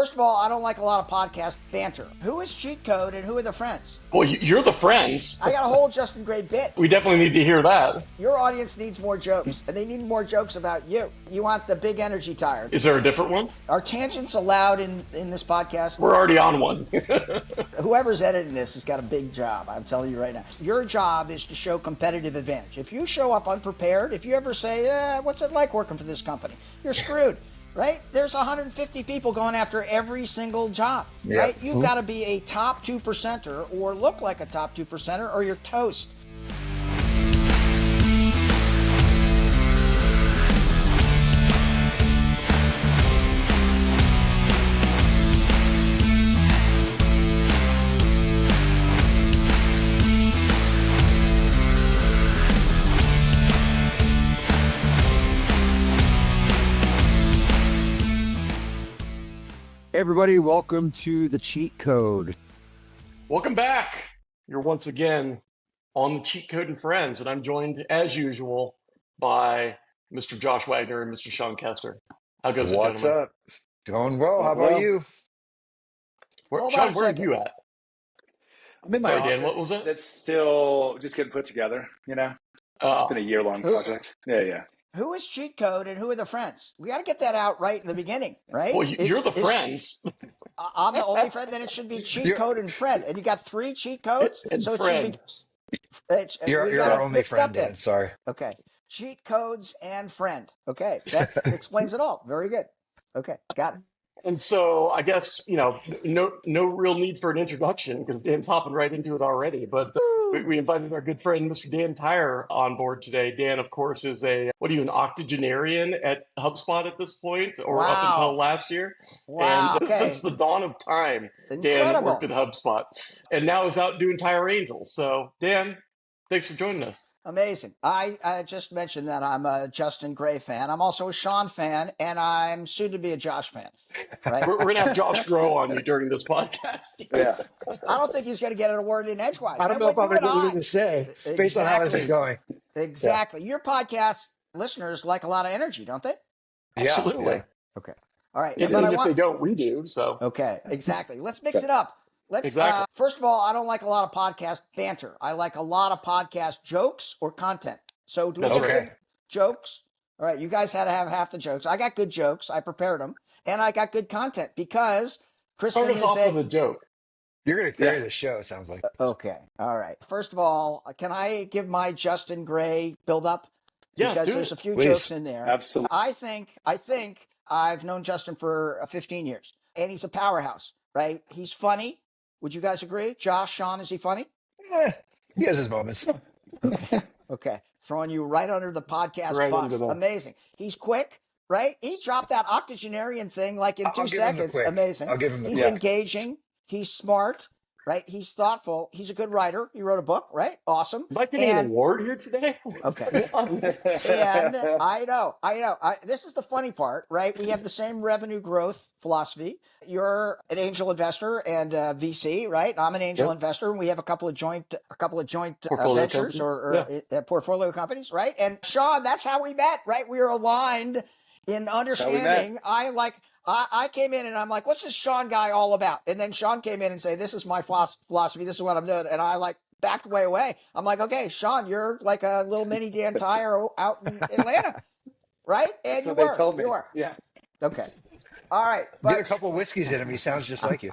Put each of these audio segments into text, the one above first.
First of all, I don't like a lot of podcast banter. Who is Cheat Code and who are the friends? Well, you're the friends. I got a whole Justin Gray bit. We definitely need to hear that. Your audience needs more jokes, and they need more jokes about you. You want the big energy tire. Is there a different one? Are tangents allowed in this podcast? We're already on one. Whoever's editing this has got a big job, I'm telling you right now. Your job is to show competitive advantage. If you show up unprepared, if you ever say, what's it like working for this company? You're screwed. Right? There's 150 people going after every single job, right? You've got to be a top 2%er or look like a top 2%er or you're toast. Hey everybody, welcome to the Cheat Code. Welcome back. You're once again on the Cheat Code and Friends, and I'm joined, as usual, by Mr. Josh Wagner and Mr. Sean Kester. How goes it, What's gentlemen? up? Going well. How about you? Sean, where are you at? I'm in my Sorry, office. Dan, what was that? That's still just getting put together, you know? It's been a year-long project. Yeah. Who is Cheat Code and who are the friends? We got to get that out right in the beginning, right? Well, you're the friends. I'm the only friend, then it should be Cheat Code and friend. And you got 3 cheat codes? And so it friend. should be... You're our only friend, Dan. Sorry. Okay. Cheat codes and friend. Okay. That explains it all. Very good. Okay. Got it. And so I guess, no real need for an introduction because Dan's hopping right into it already. But we invited our good friend, Mr. Dan Tyre, on board today. Dan, of course, is an octogenarian at HubSpot at this point, or up until last year. Wow. And since the dawn of time, Incredible. Dan worked at HubSpot. And now is out doing Tyre Angels. So, Dan, thanks for joining us. Amazing. I just mentioned that I'm a Justin Gray fan. I'm also a Sean fan, and I'm soon to be a Josh fan. Right? We're going to have Josh grow on you during this podcast. Yeah. I don't think he's going to get a word in edgewise. I don't know if I'm going to know what to say based on how this is going. Exactly. Your podcast listeners like a lot of energy, don't they? Absolutely. Yeah. Okay. All right. And if they don't, we do. So. Okay. Exactly. Let's mix it up. Exactly. First of all, I don't like a lot of podcast banter. I like a lot of podcast jokes or content. So do we have good jokes? All right. You guys had to have half the jokes. I got good jokes. I prepared them. And I got good content because Kristen Start us off with a joke. You're going to carry the show, it sounds like. Okay. All right. First of all, can I give my Justin Gray build up? Yeah, because there's a few Please. jokes in there. Absolutely. I think I've known Justin for 15 years, and he's a powerhouse, right? He's funny. Would you guys agree? Josh, Sean, is he funny? He has his moments. Okay. Throwing you right under the podcast Right bus. under the- Amazing. He's quick, right? He dropped that octogenarian thing like in 2 I'll give him the seconds. quick. Amazing. I'll give him the He's quick. engaging. He's smart, right? He's thoughtful. He's a good writer. He wrote a book, right? Awesome. Am I getting an award here today? Okay. And I know. This is the funny part, right? We have the same revenue growth philosophy. You're an angel investor and VC, right? I'm an angel investor, and we have a couple of joint Portfolio ventures companies. or portfolio companies, right? And Sean, that's how we met, right? We were aligned in understanding. I came in and I'm like, what's this Sean guy all about? And then Sean came in and said, this is my philosophy. This is what I'm doing. And I backed way away. I'm like, okay, Sean, you're like a little mini Dan Tyre out in Atlanta, right? And That's what they told me. You are. Yeah. Okay. All right. Get a couple of whiskeys in him. He sounds just like you.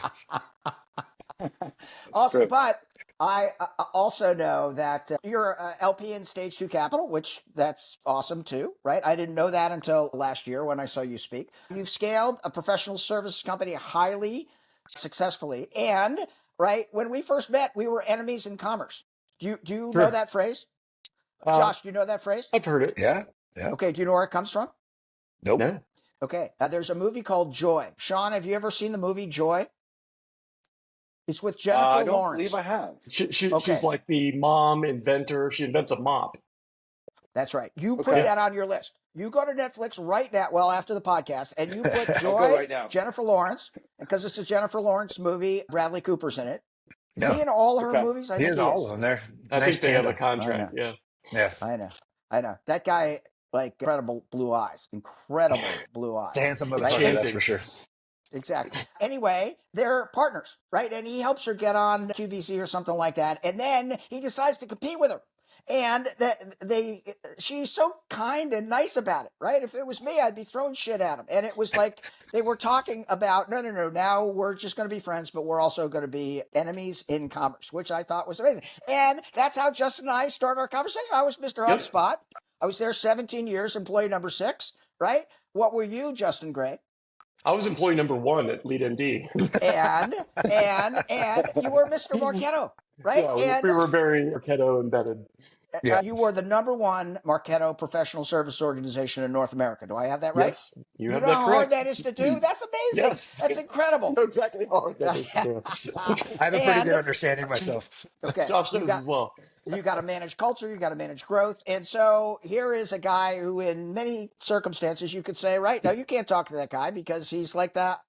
Also, true. but I also know that you're a LP in Stage 2 Capital, which that's awesome too, right? I didn't know that until last year when I saw you speak. You've scaled a professional services company highly successfully. And, right, when we first met, we were enemies in commerce. Do you know that phrase? Josh, do you know that phrase? I've heard it. Yeah. Okay, do you know where it comes from? Nope. No. Okay, there's a movie called Joy. Sean, have you ever seen the movie Joy? It's with Jennifer I don't Lawrence. believe I have. She's like the mom inventor. She invents a mop. That's right. You put Okay. that on your list. You go to Netflix right now, well, after the podcast, and you put I'll Joy, go right now. Jennifer Lawrence, because it's a Jennifer Lawrence movie. Bradley Cooper's in it. Is No. he in all her Okay. movies? I He think has he all is. of them there. I think they have a tandem. contract. Yeah. Yeah. I know. That guy, like, incredible blue eyes. Incredible blue eyes. It's a handsome Right. motherfucker, that's Enchanting. for sure. Exactly. Anyway, they're partners, right? And he helps her get on QVC or something like that. And then he decides to compete with her. And she's so kind and nice about it, right? If it was me, I'd be throwing shit at him. And it was like they were talking about, no, now we're just going to be friends, but we're also going to be enemies in commerce, which I thought was amazing. And that's how Justin and I started our conversation. I was Mr. HubSpot. I was there 17 years, employee number 6, right? What were you, Justin Gray? I was employee number 1 at LeadMD. and you were Mr. Marketo, right? Yeah, we were very Marketo embedded. You were the number 1 Marketo professional service organization in North America. Do I have that right? Yes, you have know that how correct. hard that is to do? That's amazing. Yes. That's incredible. I know exactly how hard that is to do. I have a pretty good understanding myself. Okay. Josh knows as well. You got to manage culture. You got to manage growth. And so here is a guy who in many circumstances you could say, right, no, you can't talk to that guy because he's like the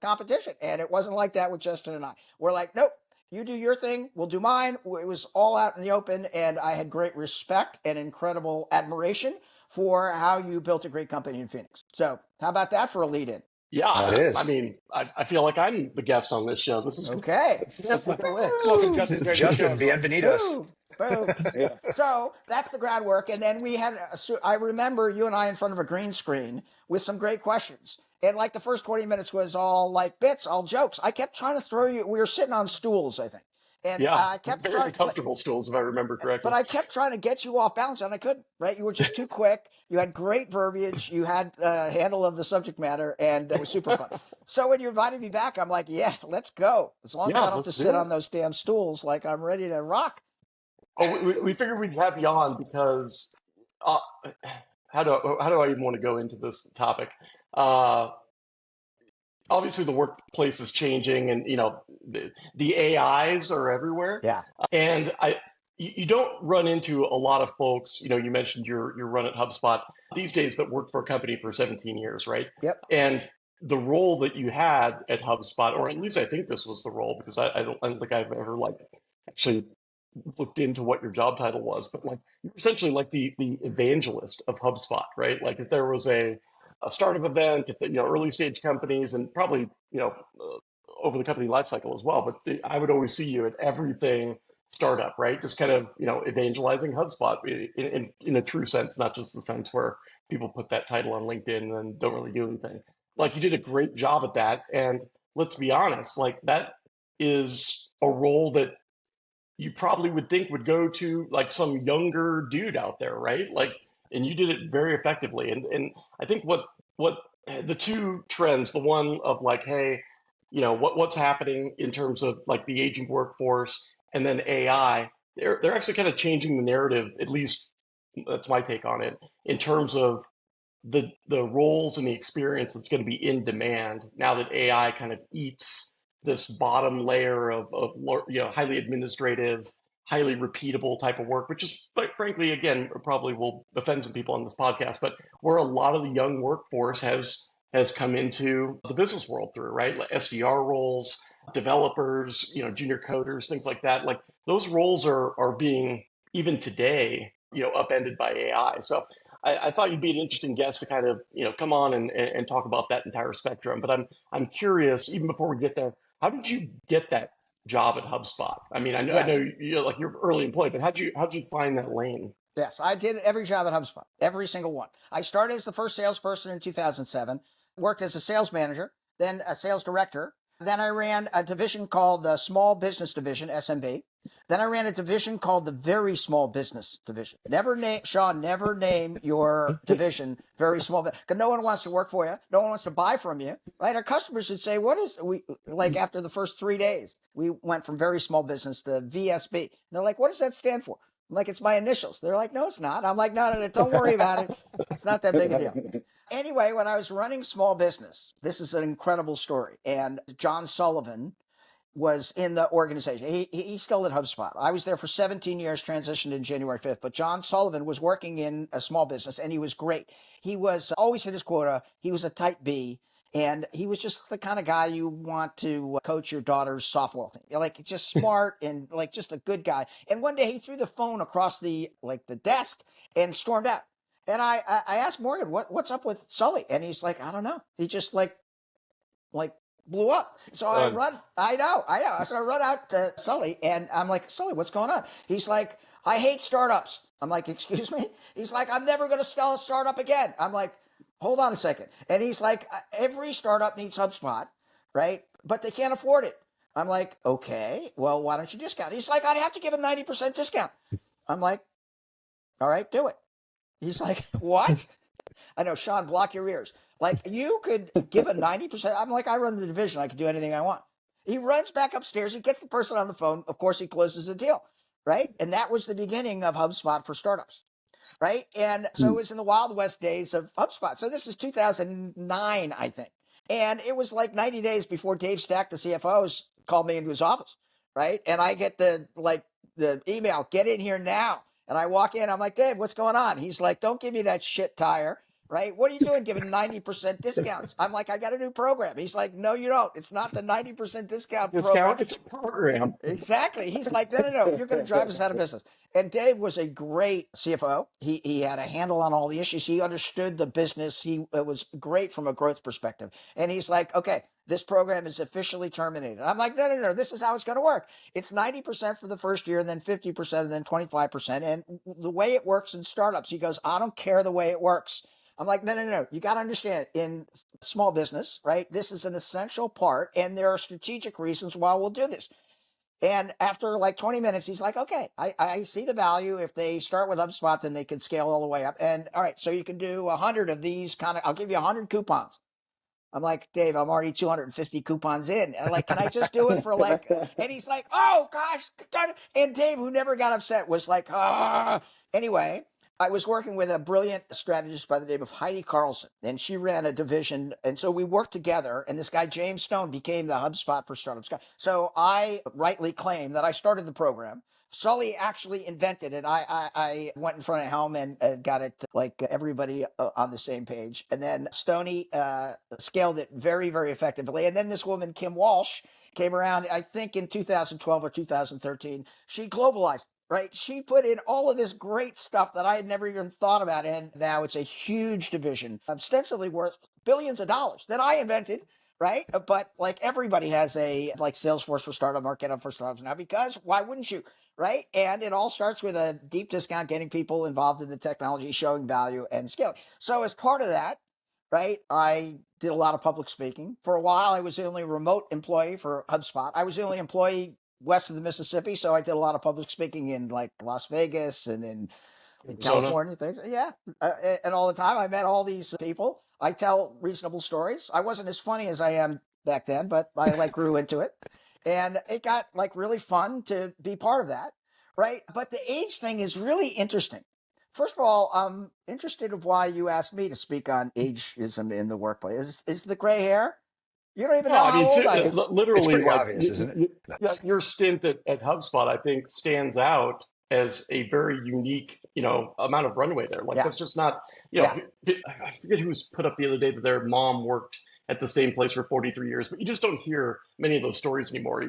competition. And it wasn't like that with Justin and I. We're like, nope. You do your thing, we'll do mine. It was all out in the open, and I had great respect and incredible admiration for how you built a great company in Phoenix. So how about that for a lead-in? Yeah, I mean, I feel like I'm the guest on this show. This is okay. Welcome, Justin. Justin, bienvenidos. Boom. Yeah. So that's the groundwork. And then we had, I remember you and I in front of a green screen with some great questions. And like the first 20 minutes was all like bits, all jokes. I kept trying to throw you. We were sitting on stools, I think. And I kept very comfortable stools, if I remember correctly. But I kept trying to get you off balance, and I couldn't, right? You were just too quick. You had great verbiage. You had a handle of the subject matter, and it was super fun. So when you invited me back, I'm like, yeah, let's go. As long as I don't have to sit on those damn stools, like I'm ready to rock. Oh, we figured we'd have you on because how do I even want to go into this topic? Obviously, the workplace is changing, and the AIs are everywhere. Yeah, and you don't run into a lot of folks. You mentioned your run at HubSpot these days that worked for a company for 17 years, right? Yep. And the role that you had at HubSpot, or at least I think this was the role, because I don't think I've ever actually looked into what your job title was, but you're essentially like the evangelist of HubSpot, right? Like if there was a startup event, if early stage companies, and probably over the company lifecycle as well. But I would always see you at everything startup, right? Just kind of evangelizing HubSpot in a true sense, not just the sense where people put that title on LinkedIn and don't really do anything. Like you did a great job at that, and let's be honest, like that is a role that you probably would think would go to like some younger dude out there, right? And you did it very effectively. And I think what the two trends, the one of like, hey, what's happening in terms of like the aging workforce, and then AI, they're actually kind of changing the narrative, at least that's my take on it, in terms of the roles and the experience that's going to be in demand now that AI kind of eats this bottom layer of highly administrative, highly repeatable type of work, which is, frankly, again, probably will offend some people on this podcast, but where a lot of the young workforce has come into the business world through, right? Like SDR roles, developers, junior coders, things like that. Like those roles are being, even today, upended by AI. So I thought you'd be an interesting guest to kind of, come on and talk about that entire spectrum. But I'm curious, even before we get there, how did you get that job at HubSpot? I mean, I know you're early employee, but how'd you find that lane? Yes, I did every job at HubSpot, every single one. I started as the first salesperson in 2007, worked as a sales manager, then a sales director. Then I ran a division called the Small Business Division, SMB. Then I ran a division called the Very Small Business Division. Never name your division very small, because no one wants to work for you. No one wants to buy from you, right? Our customers would say, after the first 3 days, we went from very small business to VSB. And they're like, what does that stand for? I'm like, it's my initials. They're like, no, it's not. I'm like, no, don't worry about it. It's not that big a deal. Anyway, when I was running small business, this is an incredible story. And John Sullivan was in the organization. He's still at HubSpot. I was there for 17 years, transitioned in January 5th. But John Sullivan was working in a small business, and he was great. He was always hit his quota. He was a type B. And he was just the kind of guy you want to coach your daughter's softball team. Like, just smart and like just a good guy. And one day he threw the phone across the desk and stormed out. And I asked Morgan, what's up with Sully? And he's like, I don't know. He just like blew up. So I know. So I run out to Sully and I'm like, Sully, what's going on? He's like, I hate startups. I'm like, excuse me? He's like, I'm never going to sell a startup again. I'm like, hold on a second. And he's like, every startup needs HubSpot, right? But they can't afford it. I'm like, okay, well, why don't you discount? He's like, I'd have to give a 90% discount. I'm like, all right, do it. He's like, what? I know, Sean, block your ears. Like, you could give a 90%. I'm like, I run the division. I can do anything I want. He runs back upstairs. He gets the person on the phone. Of course, he closes the deal, right? And that was the beginning of HubSpot for startups, right? And so it was in the Wild West days of HubSpot. So this is 2009, I think. And it was like 90 days before Dave Stack, the CFO, called me into his office, right? And I get the email, get in here now. And I walk in, I'm like, Dave, what's going on? He's like, don't give me that shit, Tyre. Right? What are you doing giving 90% discounts? I'm like, I got a new program. He's like, no, you don't. It's not the 90% discount program. It's a program. Exactly. He's like, no. You're going to drive us out of business. And Dave was a great CFO. He had a handle on all the issues. He understood the business. It was great from a growth perspective. And he's like, okay, this program is officially terminated. I'm like, no. This is how it's going to work. It's 90% for the first year, and then 50%, and then 25%. And the way it works in startups, he goes, I don't care the way it works. I'm like, no. You got to understand, in small business, right? This is an essential part, and there are strategic reasons why we'll do this. And after like 20 minutes, he's like, okay, I see the value. If they start with HubSpot, then they can scale all the way up. And all right, so you can do 100 of these I'll give you 100 coupons. I'm like, Dave, I'm already 250 coupons in. And like, can I just do it for like, and he's like, oh gosh. And Dave, who never got upset, was like, ah. Anyway, I was working with a brilliant strategist by the name of Heidi Carlson, and she ran a division. And so we worked together, and this guy, James Stone, became the HubSpot for startups guy. So I rightly claim that I started the program. Sully actually invented it. I went in front of Helm and got it like everybody on the same page. And then Stoney scaled it very, very effectively. And then this woman, Kim Walsh, came around, I think in 2012 or 2013. She globalized. Right? She put in all of this great stuff that I had never even thought about. And now it's a huge division, ostensibly worth billions of dollars that I invented. Right? But like everybody has a like Salesforce for startup, Marketo for startups now, because why wouldn't you? Right? And it all starts with a deep discount, getting people involved in the technology, showing value and scaling. So as part of that, right, I did a lot of public speaking. For a while, I was the only remote employee for HubSpot. I was the only employee west of the Mississippi. So I did a lot of public speaking in like Las Vegas and in California, things. Yeah. And all the time I met all these people. I tell reasonable stories. I wasn't as funny as I am back then, but I like grew into it. And it got like really fun to be part of that. Right. But the age thing is really interesting. First of all, I'm interested of why you asked me to speak on ageism in the workplace. Is the gray hair? You don't even know how old I am. Literally, it's pretty like obvious, isn't it? your stint at HubSpot, I think, stands out as a very unique, amount of runway there. Like that's just not, I forget who was put up the other day that their mom worked at the same place for 43 years, but you just don't hear many of those stories anymore.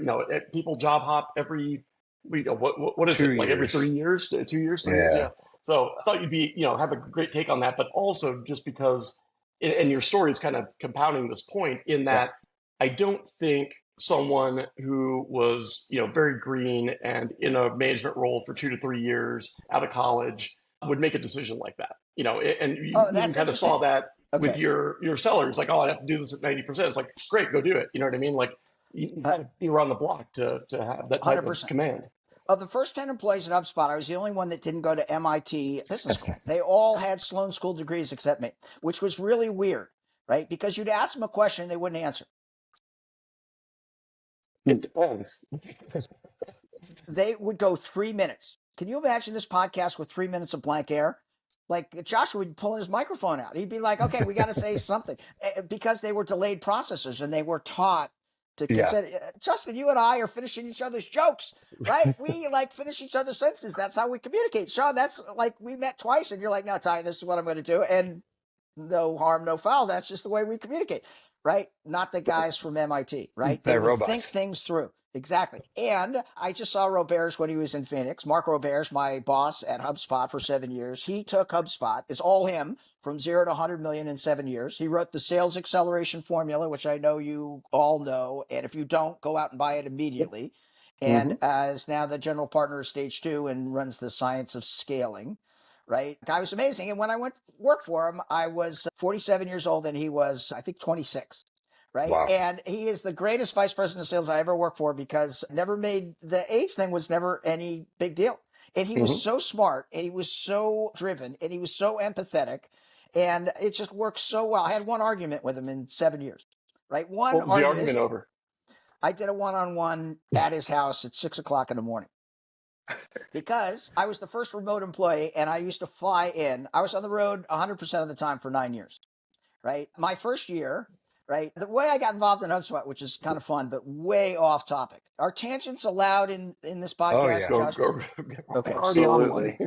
People job hop every, what is 2 it, like every years. 3 years, 2 years, 3 years? Yeah. So I thought you'd be, have a great take on that, but also just because, and your story is kind of compounding this point in that I don't think someone who was, very green and in a management role for 2 to 3 years out of college would make a decision like that. And you even kind of saw that with your sellers, like, oh, I have to do this at 90%. It's like, great, go do it. You know what I mean? Like you were on the block to have that type 100%. of command. Of the first 10 employees at HubSpot, I was the only one that didn't go to MIT Business School. They all had Sloan School degrees except me, which was really weird, right? Because you'd ask them a question, they wouldn't answer. It depends. They would go 3 minutes. Can you imagine this podcast with 3 minutes of blank air? Like Joshua would pull his microphone out. He'd be like, okay, we got to say something. Because they were delayed processors and they were taught to consider. Justin, you and I are finishing each other's jokes, right? We like finish each other's sentences. That's how we communicate. Sean, that's like we met twice and you're like, no, Ty, this is what I'm going to do. And no harm, no foul. That's just the way we communicate, right? Not the guys from MIT, right? They would think things through. Exactly. And I just saw Robert's when he was in Phoenix. Mark Robert's my boss at HubSpot for 7 years. He took HubSpot. It's all him from 0 to 100 million in 7 years. He wrote the sales acceleration formula, which I know you all know. And if you don't, go out and buy it immediately. And is now the general partner of Stage 2 and runs the science of scaling. Right. Guy was amazing. And when I went to work for him, I was 47 years old and he was, I think, 26. Right. Wow. And he is the greatest vice president of sales I ever worked for because never made the AIDS thing was never any big deal. And he was so smart and he was so driven and he was so empathetic and it just worked so well. I had one argument with him in 7 years. Right. What was the argument over? I did a one-on-one at his house at 6 o'clock in the morning. Because I was the first remote employee and I used to fly in. I was on the road 100% of the time for 9 years. Right. My first year. Right. The way I got involved in HubSpot, which is kind of fun, but way off topic. Are tangents allowed in this podcast? Oh, Go, okay. Absolutely.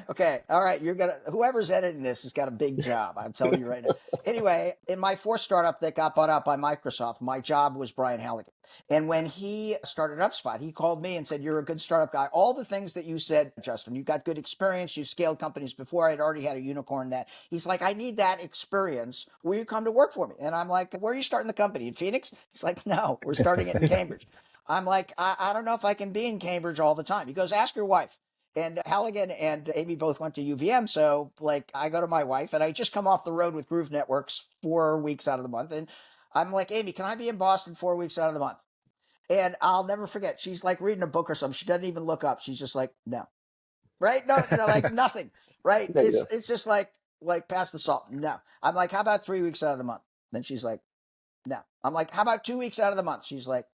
Okay. All right. Whoever's editing this has got a big job. I'm telling you right now. Anyway, in my fourth startup that got bought out by Microsoft, my job was Brian Halligan. And when he started HubSpot, he called me and said, "You're a good startup guy. All the things that you said, Justin, you've got good experience. You've scaled companies before. I'd already had a unicorn that." He's like, "I need that experience. Will you come to work for me?" And I'm like, "Where are you starting the company? In Phoenix?" He's like, "No, we're starting it in Cambridge." I'm like, I don't know if I can be in Cambridge all the time. He goes, "Ask your wife." And Halligan and Amy both went to UVM. So like I go to my wife and I just come off the road with Groove Networks 4 weeks out of the month. And I'm like, "Amy, can I be in Boston 4 weeks out of the month?" And I'll never forget. She's like reading a book or something. She doesn't even look up. She's just like, "No." Right? No, like nothing. Right? It's just like pass the salt. No. I'm like, "How about 3 weeks out of the month?" Then she's like, "No." I'm like, "How about 2 weeks out of the month?" She's like,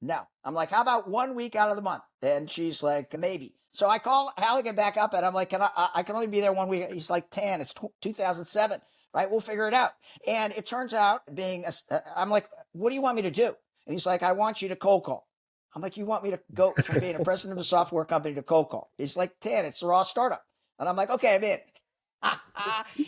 "No." I'm like, "How about 1 week out of the month?" And she's like, "Maybe." So I call Halligan back up and I'm like, I can only be there 1 week. He's like, "Tan, it's 2007, right? We'll figure it out." And it turns out I'm like, "What do you want me to do?" And he's like, "I want you to cold call." I'm like, "You want me to go from being a president of a software company to cold call?" He's like, "Tan, it's a raw startup." And I'm like, "Okay, I'm in."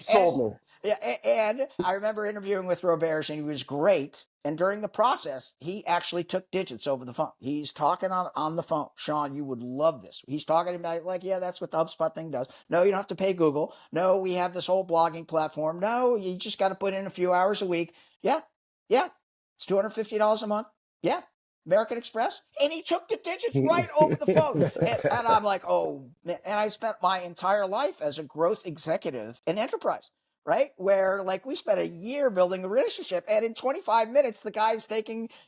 Sold me. Yeah, and I remember interviewing with Robert, and he was great. And during the process, he actually took digits over the phone. He's talking on the phone. "Sean, you would love this." He's talking about like, "Yeah, that's what the HubSpot thing does. No, you don't have to pay Google. No, we have this whole blogging platform. No, you just got to put in a few hours a week." Yeah, it's $250 a month. Yeah. American Express, and he took the digits right over the phone. And I'm like, "Oh, man." And I spent my entire life as a growth executive in enterprise, right? Where like we spent a year building a relationship. And in 25 minutes, the guy's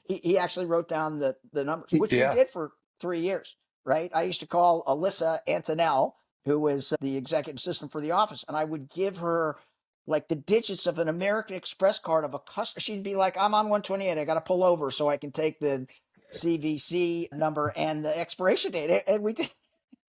he actually wrote down the numbers, which we did for 3 years, right? I used to call Alyssa Antonell, who was the executive assistant for the office, and I would give her like the digits of an American Express card of a customer. She'd be like, "I'm on 128. I got to pull over so I can take the CVC number and the expiration date." And we did.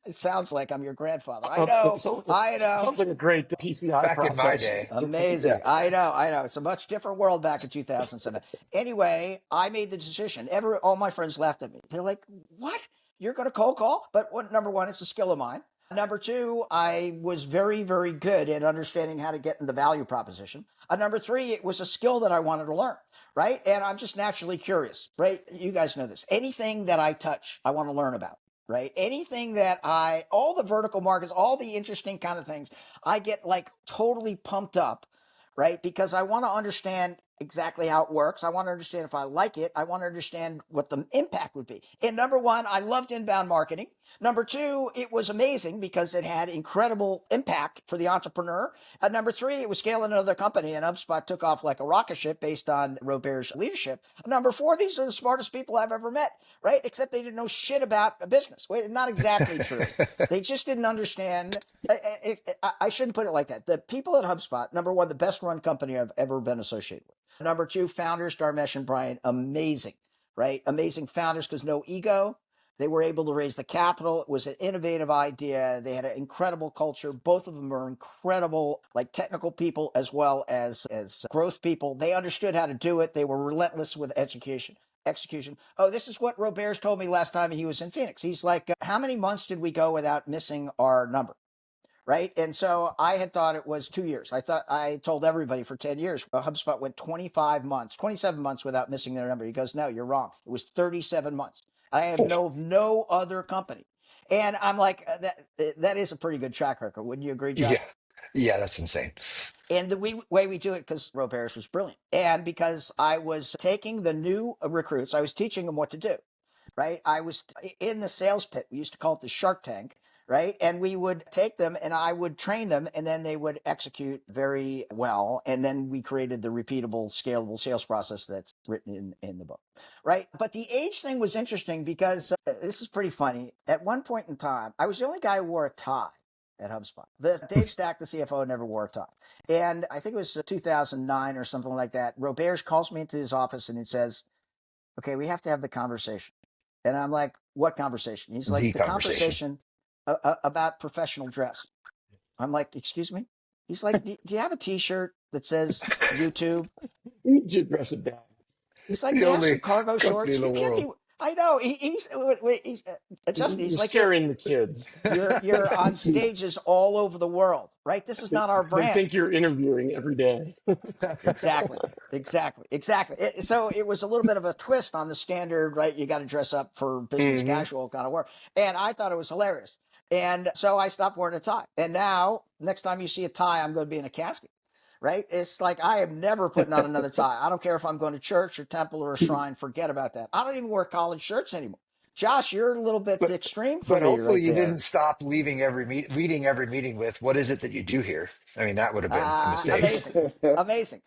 It sounds like I'm your grandfather. I know. I know. Sounds like a great PCI Back process. in my day. Amazing. Yeah. I know. It's a much different world back in 2007. Anyway, I made the decision. All my friends laughed at me. They're like, "What? You're going to cold call?" But number one, it's a skill of mine. Number two, I was very, very good at understanding how to get in the value proposition. Number three, it was a skill that I wanted to learn, right? And I'm just naturally curious, right? You guys know this. Anything that I touch, I want to learn about, right? Anything that all the vertical markets, all the interesting kind of things, I get like totally pumped up, right? Because I want to understand exactly how it works. I want to understand if I like it. I want to understand what the impact would be. And number one, I loved inbound marketing. Number two, it was amazing because it had incredible impact for the entrepreneur. And number three, it was scaling another company, and HubSpot took off like a rocket ship based on Robert's leadership. Number four, these are the smartest people I've ever met, right? Except they didn't know shit about a business. Well, not exactly true. They just didn't understand. I shouldn't put it like that. The people at HubSpot, number one, the best run company I've ever been associated with. Number two, founders, Dharmesh and Brian, amazing, right? Amazing founders because no ego. They were able to raise the capital. It was an innovative idea. They had an incredible culture. Both of them are incredible, like technical people as well as growth people. They understood how to do it. They were relentless with execution. Oh, this is what Roberts told me last time he was in Phoenix. He's like, "How many months did we go without missing our number?" right? And so I had thought it was 2 years. I told everybody for 10 years. HubSpot went 27 months without missing their number. He goes, no, you're wrong. It was 37 months. I have no other company. And I'm like, that is a pretty good track record. Wouldn't you agree, Josh? Yeah. Yeah, that's insane. And the way we do it, because Roberts was brilliant, and because I was taking the new recruits, I was teaching them what to do, right? I was in the sales pit. We used to call it the Shark Tank, right? And we would take them and I would train them, and then they would execute very well. And then we created the repeatable, scalable sales process that's written in the book, right? But the age thing was interesting because this is pretty funny. At one point in time, I was the only guy who wore a tie at HubSpot. Dave Stack, the CFO, never wore a tie. And I think it was 2009 or something like that. Roberts calls me into his office and he says, okay, we have to have the conversation. And I'm like, what conversation? He's like, the conversation about professional dress. I'm like, excuse me? He's like, do you have a t-shirt that says YouTube? You should dress it down. He's like, do you have some cargo shorts? You can't be. I know. He's Justin. He's like, scaring the kids. You're on stages all over the world, right? This is not our brand. They think you're interviewing every day. Exactly. So it was a little bit of a twist on the standard, right? You got to dress up for business casual kind of work. And I thought it was hilarious. And so I stopped wearing a tie. And now, next time you see a tie, I'm going to be in a casket. Right? It's like, I am never putting on another tie. I don't care if I'm going to church or temple or a shrine. Forget about that. I don't even wear collared shirts anymore. Josh, you're a little bit extreme for But me. hopefully right you there. didn't stop leading every meeting with, what is it that you do here? I mean, that would have been a mistake.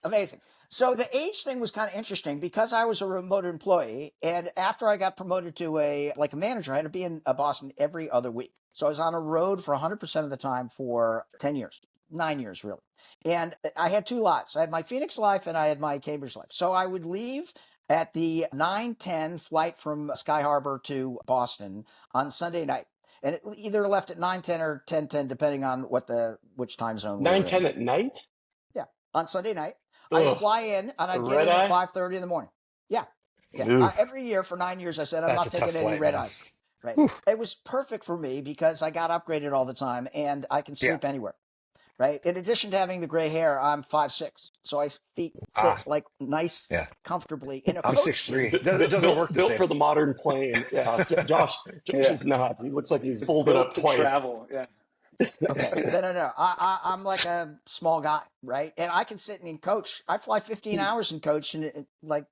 Amazing. So the age thing was kind of interesting because I was a remote employee. And after I got promoted to a manager, I had to be in Boston every other week. So I was on the road for 100% of the time for 10 years, 9 years, really. And I had two lives. I had my Phoenix life and I had my Cambridge life. So I would leave at the 9:10 flight from Sky Harbor to Boston on Sunday night. And it either left at 9:10 or 10:10, depending on which time zone. 9:10 at night? Yeah, on Sunday night. I'd fly in and I'd get in at 5:30 in the morning. Yeah. Every year for 9 years, I said, I'm not taking any red eyes. Right. It was perfect for me because I got upgraded all the time and I can sleep anywhere. Right. In addition to having the gray hair, I'm 5'6", so I fit like nice, comfortably in a coach. I'm 6'3". It doesn't work. Built for the modern plane. Yeah, Josh is not. He looks like he's folded up twice. Travel. Yeah. Okay. No. I'm like a small guy, right? And I can sit and coach. I fly 15 hours in coach, and I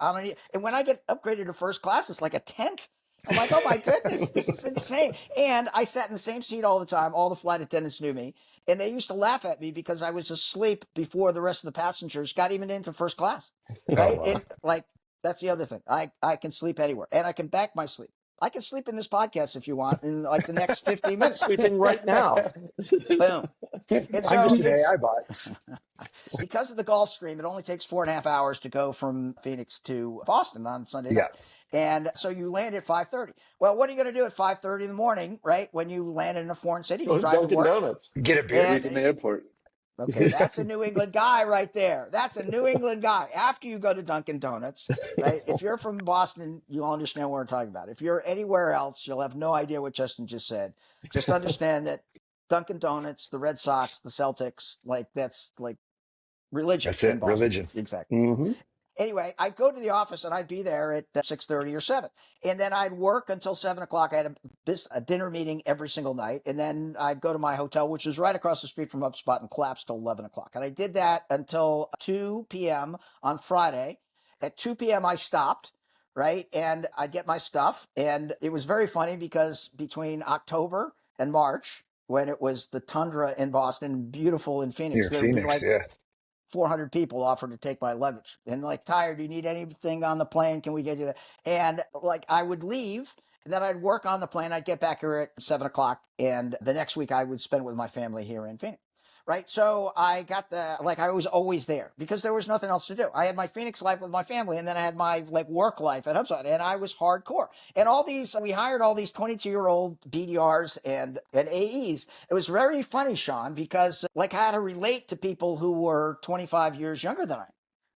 don't need. And when I get upgraded to first class, it's like a tent. I'm like, oh my goodness, this is insane. And I sat in the same seat all the time. All the flight attendants knew me. And they used to laugh at me because I was asleep before the rest of the passengers got even into first class. Right. And that's the other thing. I can sleep anywhere and I can back my sleep. I can sleep in this podcast if you want in like the next 15 minutes. Sleeping right now. Boom. And so I'm just an AI bot. Because of the Gulf Stream, it only takes 4.5 hours to go from Phoenix to Boston on Sunday night. And so you land at 5:30. Well, what are you going to do at 5:30 in the morning, right? When you land in a foreign city, you drive Dunkin' to work. Donuts. Get a beer in the airport. Okay, that's a New England guy right there. That's a New England guy. After you go to Dunkin' Donuts, right? If you're from Boston, you'll understand what we're talking about. If you're anywhere else, you'll have no idea what Justin just said. Just understand that Dunkin' Donuts, the Red Sox, the Celtics, that's like religion. That's it, religion. Exactly. Mm-hmm. Anyway, I'd go to the office and I'd be there at 6:30 or 7. And then I'd work until 7 o'clock. I had a dinner meeting every single night. And then I'd go to my hotel, which is right across the street from HubSpot, and collapse till 11 o'clock. And I did that until 2 p.m. on Friday. At 2 p.m., I stopped, right? And I'd get my stuff. And it was very funny because between October and March, when it was the tundra in Boston, beautiful in Phoenix, there would be like 400 people offered to take my luggage. And like, Tyre, do you need anything on the plane? Can we get you that? And like, I would leave and then I'd work on the plane. I'd get back here at 7 o'clock. And the next week I would spend with my family here in Phoenix. Right. So I got I was always there because there was nothing else to do. I had my Phoenix life with my family and then I had my work life at HubSpot and I was hardcore. And we hired all these 22-year-old BDRs and AEs. It was very funny, Sean, because I had to relate to people who were 25 years younger than I,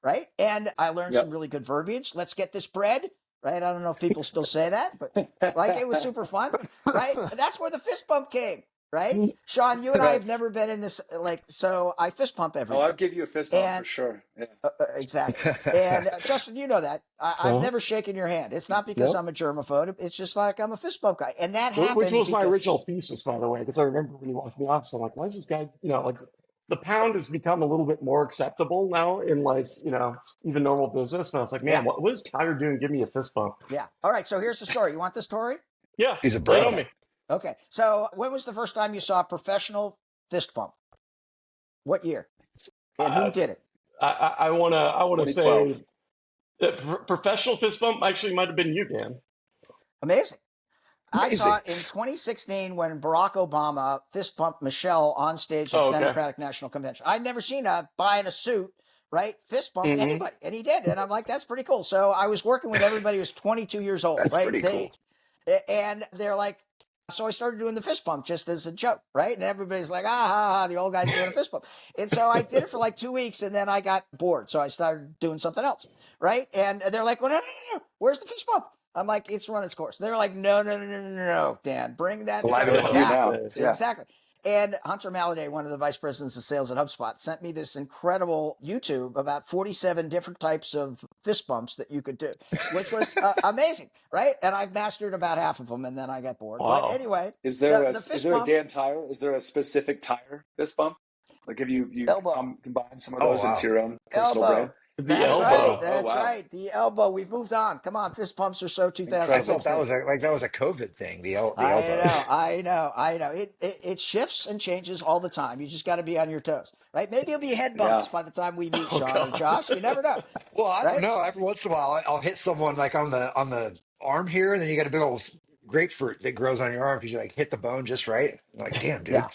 right? And I learned some really good verbiage. Let's get this bread. Right. I don't know if people still say that, but it was super fun. Right. And that's where the fist bump came. right? Sean, you and I have never been in this, like, so I fist pump Oh, everybody. I'll give you a fist bump for sure. Yeah. Exactly. And Justin, you know that. I've Uh-huh. never shaken your hand. It's not because Yep. I'm a germaphobe. It's just like I'm a fist bump guy. And that Which happened was my because, original thesis, by the way, because I remember when you walked in the office, I'm like, why is this guy, like the pound has become a little bit more acceptable now in like, even normal business. But I was like, yeah, man, what is Tyre doing? Give me a fist bump. yeah. All right. So here's the story. You want the story? Yeah, He's a lay it bro. on me. Okay. So when was the first time you saw a professional fist bump? What year? And who Uh, did it? I wanna 2012. say that professional fist bump actually might have been you, Dan. Amazing. I saw Amazing. it in 2016 when Barack Obama fist bumped Michelle on stage at Oh, the okay. Democratic National Convention. I'd never seen a guy in a suit, right, fist bump Mm-hmm. anybody, and he did. And I'm like, that's pretty cool. So I was working with everybody who's 22 years old, That's right? pretty cool. And they're like, so I started doing the fist bump just as a joke, right? And everybody's like, ah, ha, ha, the old guy's doing a fist bump. And so I did it for like 2 weeks, and then I got bored. So I started doing something else, right? And they're like, well, no. Where's the fist bump? I'm like, it's run its course. They're like, no, Dan, bring that So why do sucker it Yeah, do back. now? Yeah. Exactly. And Hunter Malladay, one of the vice presidents of sales at HubSpot, sent me this incredible YouTube about 47 different types of fist bumps that you could do, which was amazing, right? And I've mastered about half of them, and then I got bored. But wow. anyway, Is there the is fist there a bump, Dan Tyre? Is there a specific Tyre fist bump? Like have you elbow. combine some of Oh those into wow. your own personal brand? Elbow. The That's right. elbow. Oh That's wow. right. The elbow. We've moved on. Come on. Fist pumps are so I thought 2016. that was a COVID thing. The I know. elbows. I know. It shifts and changes all the time. You just got to be on your toes, right? Maybe it'll be head Yeah. bumps by the time we meet Oh Sean or god. Josh. You never know, Well, I don't right? know. Every once in a while, I'll hit someone like on the arm here, and then you got a big old grapefruit that grows on your arm because you like hit the bone just right. I'm like, damn, dude, Yeah.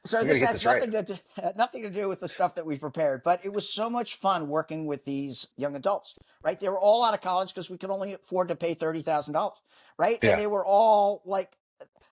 So we got to this get has this right. nothing to do with the stuff that we prepared, but it was so much fun working with these young adults, right? They were all out of college because we could only afford to pay $30,000, right? And Yeah. they were all like,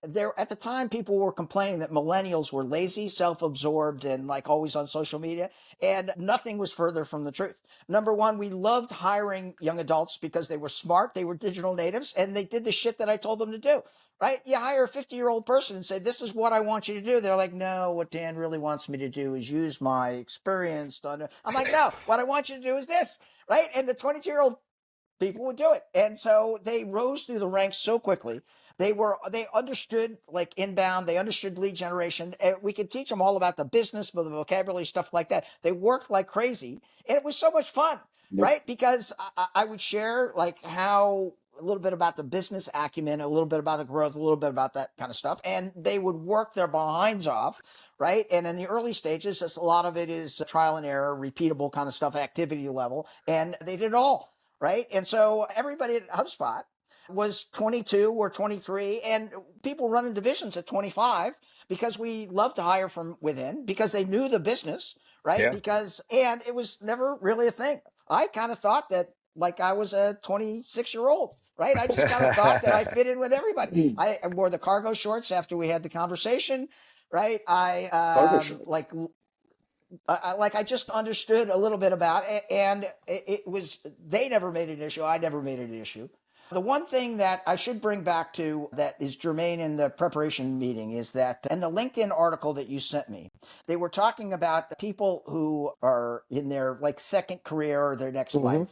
there at the time, people were complaining that millennials were lazy, self-absorbed, and like always on social media, and nothing was further from the truth. Number one, we loved hiring young adults because they were smart, they were digital natives, and they did the shit that I told them to do. Right? You hire a 50-year-old person and say, this is what I want you to do. They're like, no, what Dan really wants me to do is use my experience. I'm like, no, what I want you to do is this. Right? And the 22-year-old people would do it. And so they rose through the ranks so quickly. They understood like inbound, they understood lead generation. We could teach them all about the business, but the vocabulary, stuff like that. They worked like crazy. And it was so much fun, Yep. right? Because I would share like how a little bit about the business acumen, a little bit about the growth, a little bit about that kind of stuff. And they would work their behinds off, right? And in the early stages, a lot of it is trial and error, repeatable kind of stuff, activity level. And they did it all, right? And so everybody at HubSpot was 22 or 23, and people running divisions at 25 because we love to hire from within because they knew the business, right? Yeah. And it was never really a thing. I kind of thought that like I was a 26-year-old, right? I just kind of thought that I fit in with everybody. I wore the cargo shorts after we had the conversation, right? Cargo shorts. I just understood a little bit about it, and it was they never made an issue. I never made it an issue. The one thing that I should bring back to that is germane in the preparation meeting is that in the LinkedIn article that you sent me, they were talking about people who are in their like second career or their next life.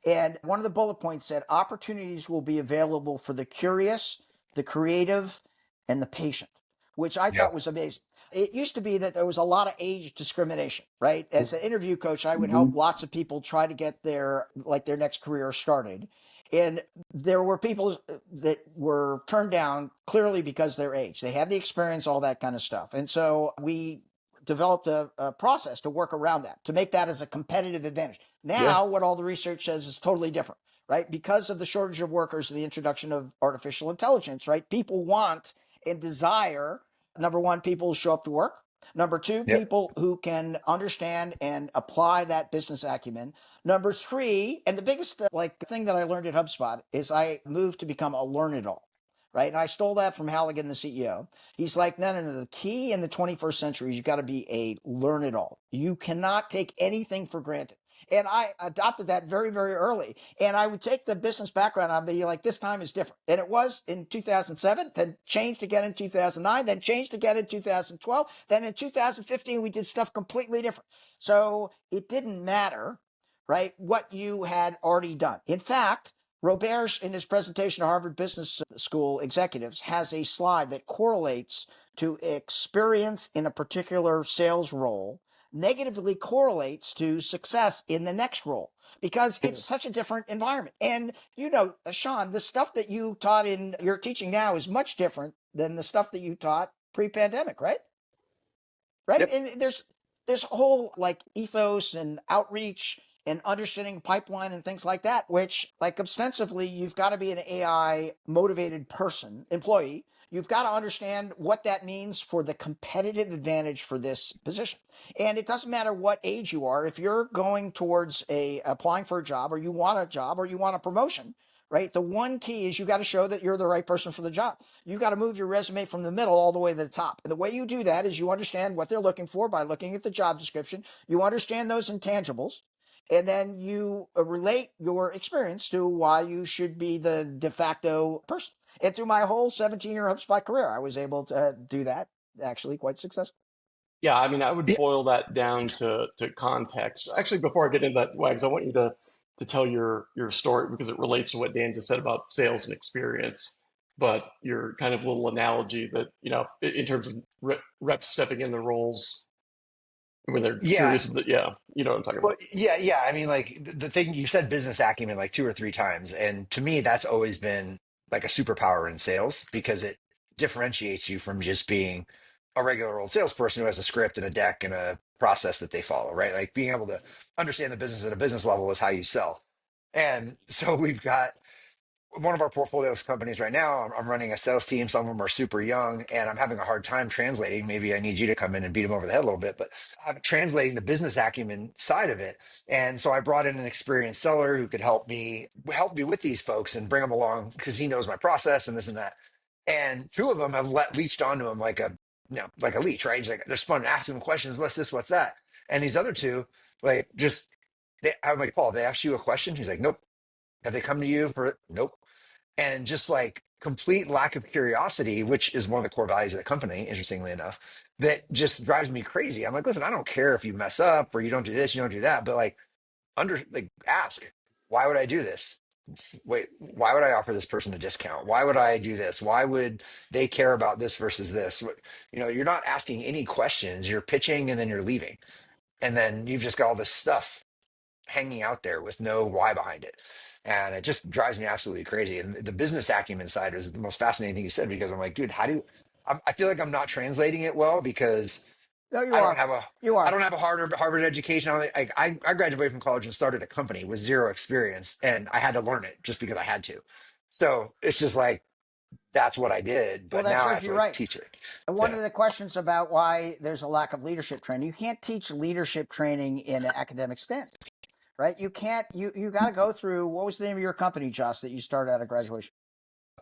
And one of the bullet points said opportunities will be available for the curious, the creative, and the patient, which I Yeah. thought was amazing. It used to be that there was a lot of age discrimination, right? As an interview coach, I would help lots of people try to get their next career started. And there were people that were turned down clearly because of their age. They had the experience, all that kind of stuff. And so we developed a process to work around that, to make that as a competitive advantage. Now, what all the research says is totally different, right? Because of the shortage of workers and the introduction of artificial intelligence, right? People want and desire, number one, people who show up to work. Number two, Yep. people who can understand and apply that business acumen. Number three, and the biggest thing that I learned at HubSpot is I moved to become a learn-it-all, right? And I stole that from Halligan, the CEO. He's like, no. The key in the 21st century is you got to be a learn-it-all. You cannot take anything for granted. And I adopted that very, very early. And I would take the business background. I'd be like, this time is different. And it was in 2007, then changed again in 2009, then changed again in 2012. Then in 2015, we did stuff completely different. So it didn't matter, right, what you had already done. In fact, Roberge, in his presentation to Harvard Business School executives, has a slide that correlates to experience in a particular sales role, negatively correlates to success in the next role because it's such a different environment. And, Sean, the stuff that you taught in your teaching now is much different than the stuff that you taught pre-pandemic, right? Right. Yep. And there's a whole like ethos and outreach and understanding pipeline and things like that, which like ostensibly you've got to be an AI motivated employee. You've got to understand what that means for the competitive advantage for this position. And it doesn't matter what age you are. If you're going towards applying for a job or you want a job or you want a promotion, right? The one key is you got to show that you're the right person for the job. You got to move your resume from the middle all the way to the top. And the way you do that is you understand what they're looking for by looking at the job description. You understand those intangibles. And then you relate your experience to why you should be the de facto person. And through my whole 17-year HubSpot career, I was able to do that actually quite successfully. Yeah, I mean, I would boil that down to context. Actually, before I get into that, Wags, I want you to tell your story because it relates to what Dan just said about sales and experience. But your kind of little analogy that, in terms of reps stepping in the roles when they're curious, you know what I'm talking about. Yeah. I mean, like the thing you said, business acumen, like 2 or 3 times, and to me, that's always been like a superpower in sales because it differentiates you from just being a regular old salesperson who has a script and a deck and a process that they follow, right? Like being able to understand the business at a business level is how you sell. And so we've got one of our portfolio companies right now. I'm running a sales team. Some of them are super young, and I'm having a hard time translating. Maybe I need you to come in and beat them over the head a little bit, but I'm translating the business acumen side of it. And so I brought in an experienced seller who could help me with these folks and bring them along because he knows my process and this and that. And 2 of them have leached onto him like like a leech, right? He's like, they're spun asking him questions. What's this? What's that? And these other 2, like, I'm like, Paul, they asked you a question? He's like, nope. Have they come to you for it? Nope. And just like complete lack of curiosity, which is one of the core values of the company, interestingly enough, that just drives me crazy. I'm like, listen, I don't care if you mess up or you don't do this, you don't do that, but like ask, why would I do this? Wait, why would I offer this person a discount? Why would I do this? Why would they care about this versus this? You're not asking any questions. You're pitching and then you're leaving. And then you've just got all this stuff hanging out there with no why behind it. And it just drives me absolutely crazy. And the business acumen side is the most fascinating thing you said, because I'm like, dude, I feel like I'm not translating it well because No, you I are. don't have a You are. I don't have a Harvard education. I graduated from college and started a company with 0 experience, and I had to learn it just because I had to. So it's just like that's what I did. But Well, that's now I right. have You're to right. teach it. And one of the questions about why there's a lack of leadership training, you can't teach leadership training in an academic stance, right? You can't. You got to go through. What was the name of your company, Josh, that you started out of graduation?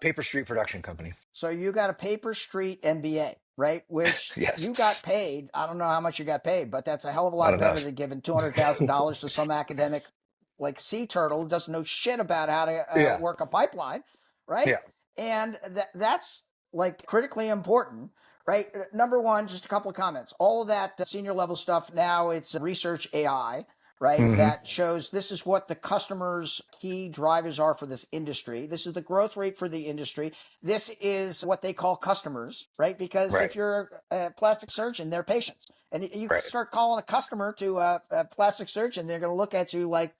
Paper Street Production Company. So you got a Paper Street MBA, right? Which Yes. you got paid. I don't know how much you got paid, but that's a hell of a lot Not better enough. than giving $200,000 to some academic like sea turtle who doesn't know shit about how to work a pipeline, right? Yeah. And that's like critically important, right? Number one, just a couple of comments. All of that senior level stuff now, it's research AI, right? Mhm. That shows this is what the customers' key drivers are for this industry. This is the growth rate for the industry. This is what they call customers, right? Because Right. if you're a plastic surgeon, they're patients. And you Right. start calling a customer to a plastic surgeon, they're going to look at you like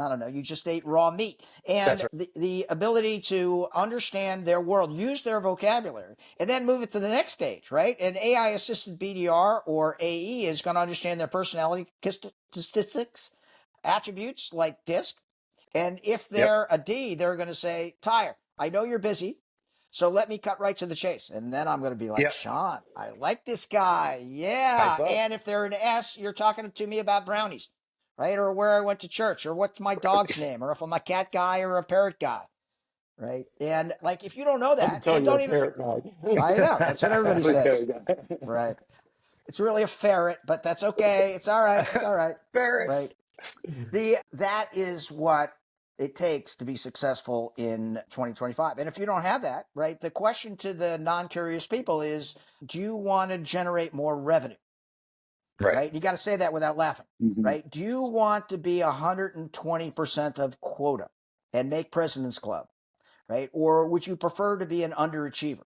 I don't know, you just ate raw meat. And That's right. the ability to understand their world, use their vocabulary, and then move it to the next stage, right? An AI assisted BDR or AE is going to understand their personality statistics, attributes like DISC. And if they're a D, they're going to say, Tyre, I know you're busy, so let me cut right to the chase. And then I'm going to be like, Sean, I like this guy. Yeah. And if they're an S, you're talking to me about brownies, right? Or where I went to church, or what's my dog's name, or if I'm a cat guy or a parrot guy, right? And like, if you don't know that, then don't even. Parrot guy. I know. That's what everybody says. Right. It's really a ferret, but that's okay. It's all right. It's all right. Ferret. Right. That is what it takes to be successful in 2025. And if you don't have that, right, the question to the non-curious people is, do you want to generate more revenue? Right. Right? You got to say that without laughing, right? Do you want to be 120% of quota and make President's Club, right? Or would you prefer to be an underachiever,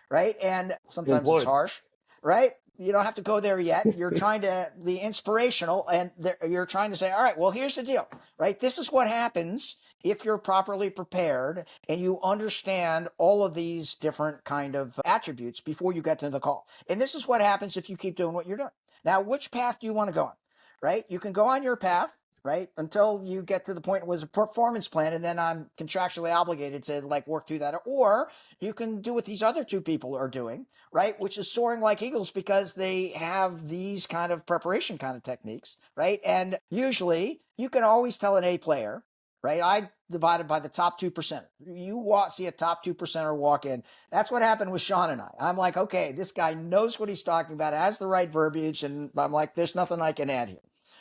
right? And sometimes it's Employed. harsh, right? You don't have to go there yet. You're trying to be inspirational, and you're trying to say, all right, well, here's the deal, right? This is what happens if you're properly prepared and you understand all of these different kind of attributes before you get to the call. And this is what happens if you keep doing what you're doing. Now, which path do you want to go on, right? You can go on your path, right, until you get to the point where it's a performance plan, and then I'm contractually obligated to like work through that. Or you can do what these other two people are doing, right, which is soaring like eagles because they have these kind of preparation kind of techniques, right? And usually you can always tell an A player, right? I divided by the top 2%. You see a top 2%er walk in. That's what happened with Sean and I. I'm like, okay, this guy knows what he's talking about, has the right verbiage. And I'm like, there's nothing I can add here.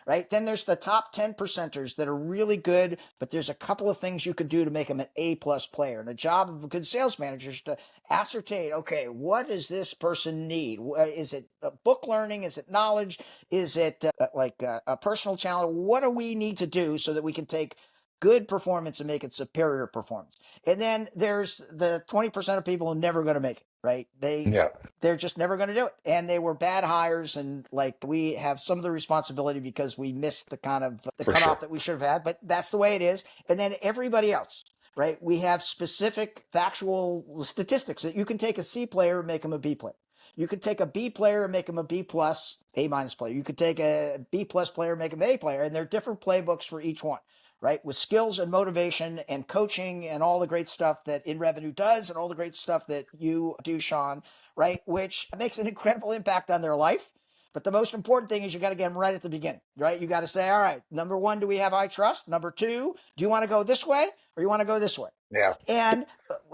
Right? Then there's the top 10%ers that are really good, but there's a couple of things you could do to make them an A-plus player. And the job of a good sales manager is to ascertain, okay, what does this person need? Is it book learning? Is it knowledge? Is it a personal challenge? What do we need to do so that we can take good performance and make it superior performance? And then there's the 20% of people who are never going to make it, right? They're just never going to do it. And they were bad hires. And like, we have some of the responsibility because we missed the kind of the cutoff that we should have had, but that's the way it is. And then everybody else, right? We have specific factual statistics that you can take a C player and make them a B player. You could take a B player and make them a B plus, A minus player. You could take a B plus player and make them an A player. And there are different playbooks for each one, right? With skills and motivation and coaching and all the great stuff that In Revenue does and all the great stuff that you do, Sean, right? Which makes an incredible impact on their life. But the most important thing is you got to get them right at the beginning, right? You got to say, all right, number one, do we have I trust? Number two, do you want to go this way or you want to go this way? Yeah. And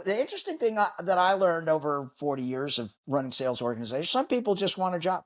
the interesting thing that I learned over 40 years of running sales organizations, some people just want a job.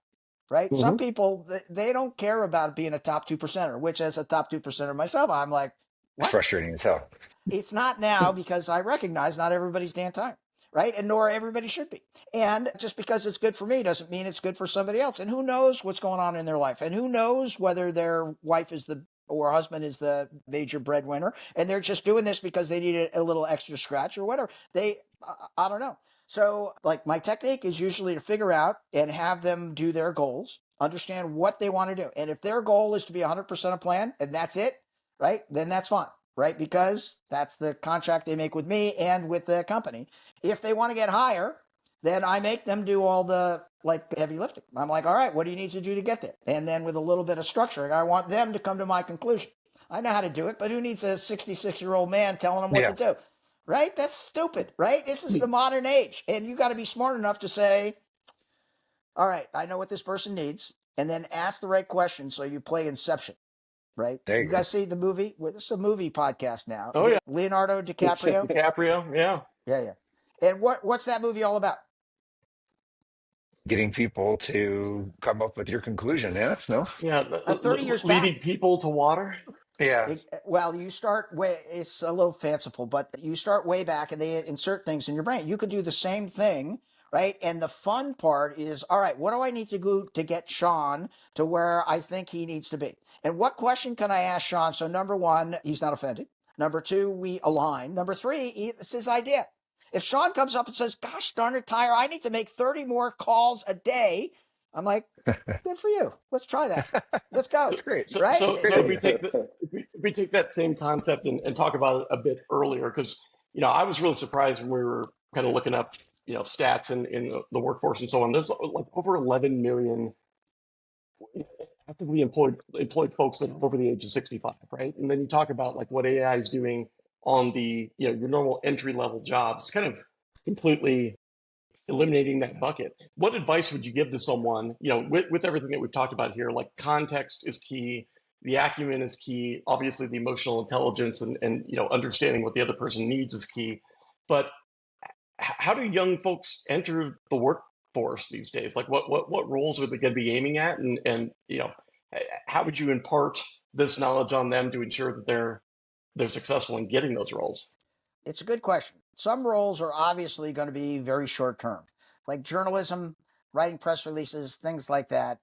Right? Some people, they don't care about being a top 2%er, which as a top 2%er myself, I'm like, what? Frustrating as hell. It's not now because I recognize not everybody's Dan Tyre, right? And nor everybody should be. And just because it's good for me doesn't mean it's good for somebody else. And who knows what's going on in their life? And who knows whether their wife is or husband is the major breadwinner and they're just doing this because they need a little extra scratch or whatever. I don't know. So like my technique is usually to figure out and have them do their goals, understand what they want to do. And if their goal is to be 100% of plan and that's it, right, then that's fine, right? Because that's the contract they make with me and with the company. If they want to get higher, then I make them do all the like heavy lifting. I'm like, all right, what do you need to do to get there? And then with a little bit of structure, I want them to come to my conclusion. I know how to do it, but who needs a 66-year-old man telling them what to do? Right? That's stupid, right? This is the modern age. And you got to be smart enough to say, all right, I know what this person needs. And then ask the right questions so you play Inception, right? There you guys see the movie? This is a movie podcast now. Oh, yeah. Leonardo DiCaprio? DiCaprio, yeah. Yeah. And what's that movie all about? Getting people to come up with your conclusion. Yeah. No. Yeah. 30 years leading back. people to water. Yeah. Well, you start it's a little fanciful, but you start way back and they insert things in your brain. You could do the same thing, right? And the fun part is, all right, what do I need to do to get Sean to where I think he needs to be? And what question can I ask Sean? So number one, he's not offended. Number two, we align. Number three, it's his idea. If Sean comes up and says, gosh darn it, Tyre, I need to make 30 more calls a day, I'm like, good for you. Let's try that. Let's go. That's great. Right? So if we take that same concept and talk about it a bit earlier, because, I was really surprised when we were kind of looking up, stats in the workforce and so on. There's like over 11 million actively employed folks that are over the age of 65, right? And then you talk about like what AI is doing on the, your normal entry level jobs, kind of completely eliminating that bucket. What advice would you give to someone, with everything that we've talked about here? Like context is key, the acumen is key, obviously the emotional intelligence and understanding what the other person needs is key. But how do young folks enter the workforce these days? Like what roles are they going to be aiming at? And How would you impart this knowledge on them to ensure that they're successful in getting those roles? It's a good question. Some roles are obviously going to be very short term, like journalism, writing press releases, things like that.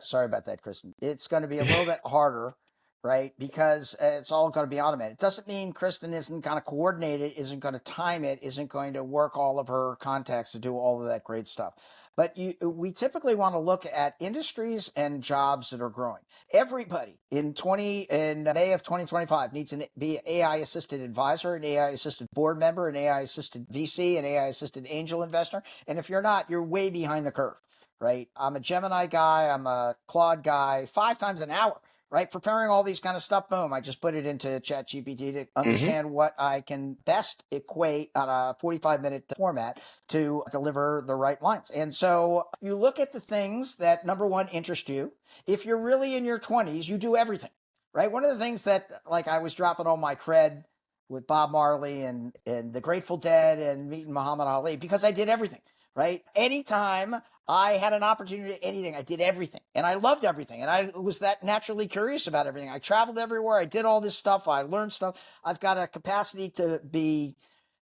Sorry about that, Kristen. It's going to be a little bit harder, right? Because it's all going to be automated. It doesn't mean Kristen isn't going to coordinate it, isn't going to time it, isn't going to work all of her contacts to do all of that great stuff. But we typically want to look at industries and jobs that are growing. Everybody in May of 2025 needs to be an AI assisted advisor, an AI assisted board member, an AI assisted VC, an AI assisted angel investor. And if you're not, you're way behind the curve, right? I'm a Gemini guy. I'm a Claude guy, 5 times an hour, right? Preparing all these kind of stuff. Boom. I just put it into ChatGPT to understand what I can best equate on a 45-minute format to deliver the right lines. And so you look at the things that, number one, interest you. If you're really in your 20s, you do everything, right? One of the things that, like, I was dropping all my cred with Bob Marley and the Grateful Dead and meeting Muhammad Ali because I did everything, right? Anytime I had an opportunity to anything, I did everything. And I loved everything. And I was that naturally curious about everything. I traveled everywhere. I did all this stuff. I learned stuff. I've got a capacity to be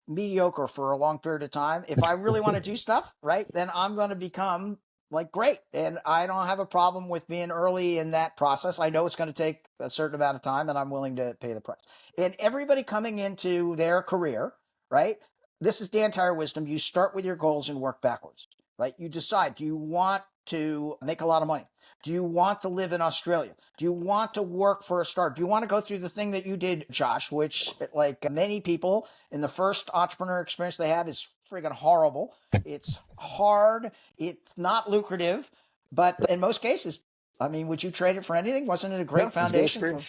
mediocre for a long period of time. If I really want to do stuff, right, then I'm going to become like great. And I don't have a problem with being early in that process. I know it's going to take a certain amount of time and I'm willing to pay the price. And everybody coming into their career, right? This is Dan Tyre wisdom. You start with your goals and work backwards, right? You decide, do you want to make a lot of money? Do you want to live in Australia? Do you want to work for a startup? Do you want to go through the thing that you did, Josh, which, like many people, in the first entrepreneur experience they have is friggin' horrible. It's hard. It's not lucrative. But in most cases, I mean, would you trade it for anything? Wasn't it a great foundation?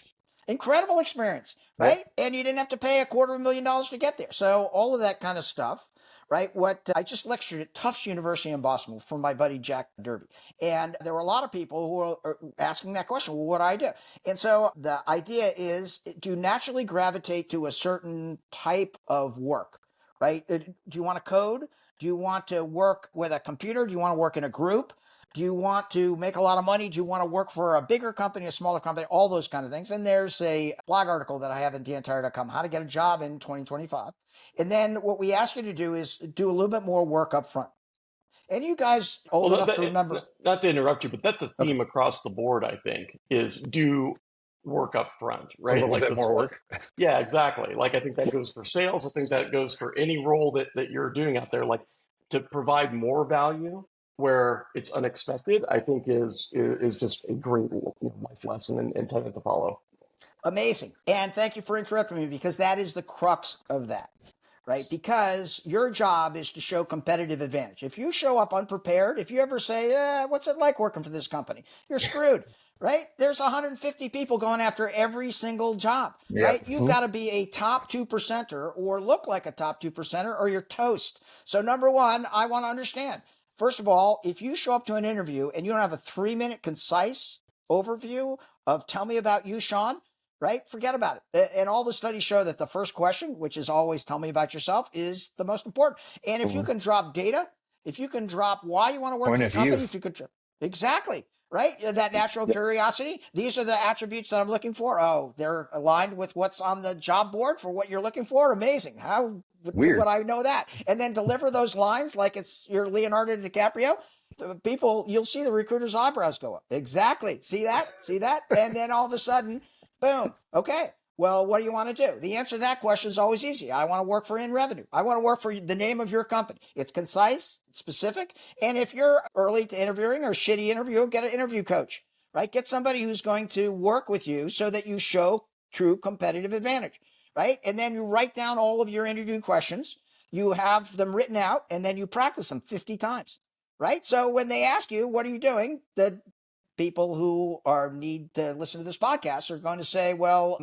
Incredible experience, right? Yep. And you didn't have to pay $250,000 to get there. So all of that kind of stuff, right? What I just lectured at Tufts University in Boston from my buddy Jack Derby. And there were a lot of people who were asking that question, well, what do I do? And so the idea is, do you naturally gravitate to a certain type of work, right? Do you want to code? Do you want to work with a computer? Do you want to work in a group? Do you want to make a lot of money? Do you want to work for a bigger company, a smaller company, all those kind of things? And there's a blog article that I have at dantyre.com, how to get a job in 2025. And then what we ask you to do is do a little bit more work up front. And you guys old enough to remember. Not to interrupt you, but that's a theme across the board, I think, is do work up front, right? A little bit more work. Yeah, exactly. Like I think that goes for sales. I think that goes for any role that you're doing out there. Like to provide more value where it's unexpected, I think is just a great life lesson and tenet to follow. Amazing. And thank you for interrupting me because that is the crux of that, right? Because your job is to show competitive advantage. If you show up unprepared, if you ever say, what's it like working for this company? You're screwed, right? There's 150 people going after every single job, right? You've got to be a top 2%er or look like a top 2%er or you're toast. So number one, I want to understand. First of all, if you show up to an interview and you don't have a 3-minute concise overview of tell me about you, Sean, right? Forget about it. And all the studies show that the first question, which is always tell me about yourself, is the most important. And if you can drop data, if you can drop why you want to work for the company, if you could, exactly, right? That natural curiosity. These are the attributes that I'm looking for. Oh, they're aligned with what's on the job board for what you're looking for. Amazing. How would I know that? And then deliver those lines like it's your Leonardo DiCaprio. People, you'll see the recruiter's eyebrows go up. Exactly. See that? See that? And then all of a sudden, boom. Okay. Well, what do you want to do? The answer to that question is always easy. I want to work for In Revenue. I want to work for the name of your company. It's concise, it's specific. And if you're early to interviewing or shitty interview, get an interview coach, right? Get somebody who's going to work with you so that you show true competitive advantage, right? And then you write down all of your interview questions. You have them written out and then you practice them 50 times, right? So when they ask you, what are you doing? The people who need to listen to this podcast are going to say, well,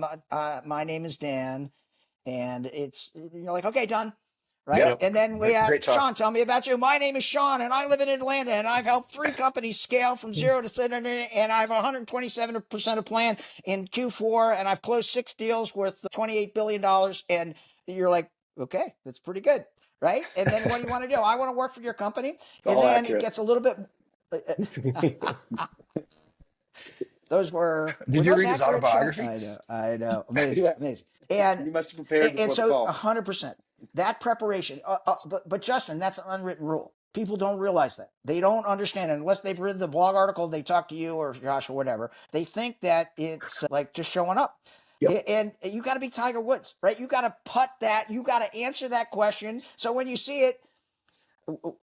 my name is Dan, and you're like, okay, done. Right. Yep. And then we have Sean, tell me about you. My name is Sean and I live in Atlanta and I've helped 3 companies scale from 0 to and I have 127% of plan in Q4 and I've closed 6 deals worth $28 billion. And you're like, okay, that's pretty good. Right. And then what do you want to do? I want to work for your company. And then it gets a little bit. Those were Did you those read his accurate, Sean? autobiography? I know. Amazing, Yeah. amazing. And You must have prepared before the so call. 100%, that preparation. But Justin, that's an unwritten rule. People don't realize that. They don't understand it unless they've read the blog article, they talk to you or Josh or whatever. They think that it's like just showing up. Yep. And you got to be Tiger Woods, right? You got to putt that. You got to answer that question. So when you see it,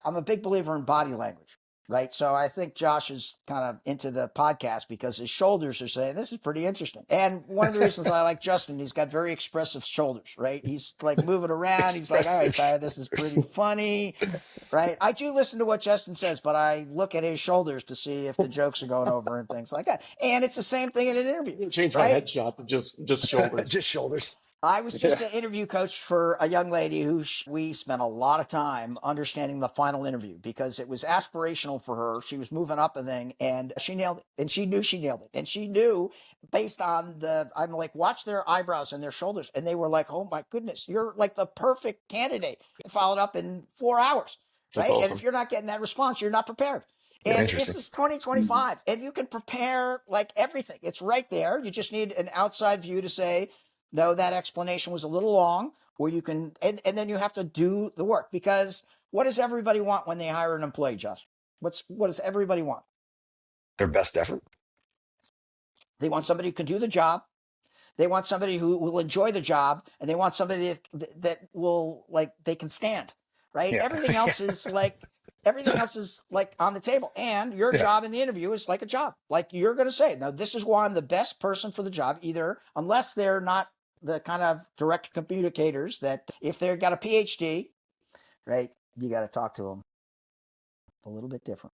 I'm a big believer in body language, right? So I think Josh is kind of into the podcast because his shoulders are saying, this is pretty interesting. And one of the reasons I like Justin, he's got very expressive shoulders, right? He's like moving around. He's like, all right, Tyre, this is pretty funny, right? I do listen to what Justin says, but I look at his shoulders to see if the jokes are going over and things like that. And it's the same thing in an interview. Change right? my headshot to just shoulders. Just shoulders. I was just an interview coach for a young lady who we spent a lot of time understanding the final interview because it was aspirational for her. She was moving up a thing and she nailed it. And she knew she nailed it. And she knew based on I'm like, watch their eyebrows and their shoulders. And they were like, oh my goodness, you're like the perfect candidate. Followed up in 4 hours, right? That's awesome. And if you're not getting that response, you're not prepared. And this is 2025 and you can prepare like everything. It's right there. You just need an outside view to say, no, that explanation was a little long, or you can, and then you have to do the work because what does everybody want when they hire an employee, Josh? What does everybody want? Their best effort. They want somebody who can do the job. They want somebody who will enjoy the job, and they want somebody that will like they can stand, right? Yeah. Everything else is like on the table, and your job in the interview is like a job. Like you're going to say, now this is why I'm the best person for the job. Either unless they're not the kind of direct communicators that if they've got a PhD, right, you got to talk to them a little bit different.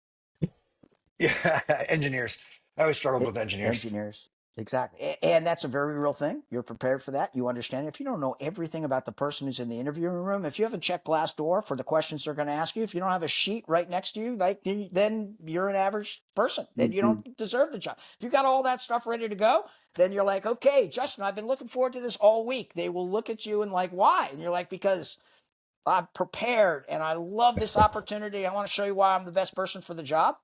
Yeah, engineers. I always struggled with engineers. Exactly. And that's a very real thing. You're prepared for that. You understand. If you don't know everything about the person who's in the interviewing room, if you haven't checked Glassdoor for the questions they're going to ask you, if you don't have a sheet right next to you, like then you're an average person and you don't deserve the job. If you got all that stuff ready to go, then you're like, okay, Justin, I've been looking forward to this all week. They will look at you and like, why? And you're like, because I'm prepared and I love this opportunity. I want to show you why I'm the best person for the job,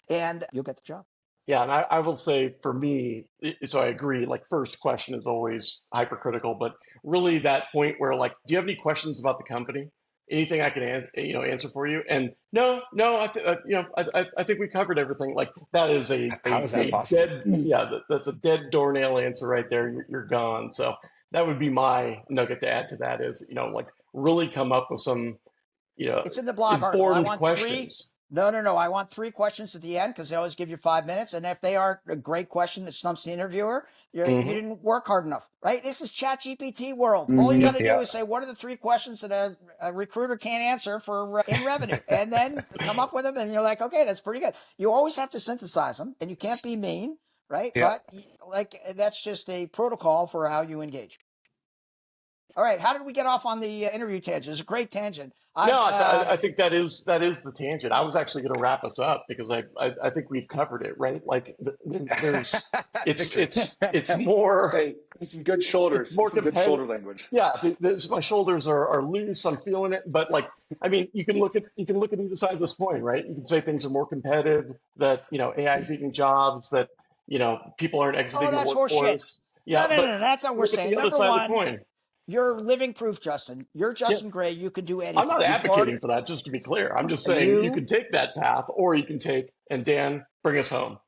and you'll get the job. Yeah, and I will say for me, so I agree, like first question is always hypercritical, but really that point where like, do you have any questions about the company? Anything I can answer for you? And no, I think we covered everything. Like that is How is that possible? that's a dead doornail answer right there. You're gone. So that would be my nugget to add to that is, like really come up with some, it's in the blog article. I want questions. No. I want 3 questions at the end because they always give you 5 minutes. And if they aren't a great question that stumps the interviewer, you didn't work hard enough, right? This is ChatGPT world. All you got to do is say, what are the 3 questions that a recruiter can't answer for in revenue? And then come up with them. And you're like, okay, that's pretty good. You always have to synthesize them and you can't be mean, right? Yeah. But like, that's just a protocol for how you engage. All right. How did we get off on the interview tangent? It's a great tangent. I think that is the tangent. I was actually going to wrap us up because I think we've covered it, right? Like there's it's more. Hey, some good shoulders. More some good shoulder language. Yeah, my shoulders are loose. I'm feeling it, but like I mean, you can look at either side of this coin, right? You can say things are more competitive. That AI is eating jobs. That people aren't exiting the workforce. Horseshit. Yeah, no. That's not what we're saying. The other side of the coin. You're living proof, Justin. You're Justin Gray. You can do anything. I'm not advocating for that, just to be clear. I'm just saying you can take that path, or you can take, and Dan, bring us home.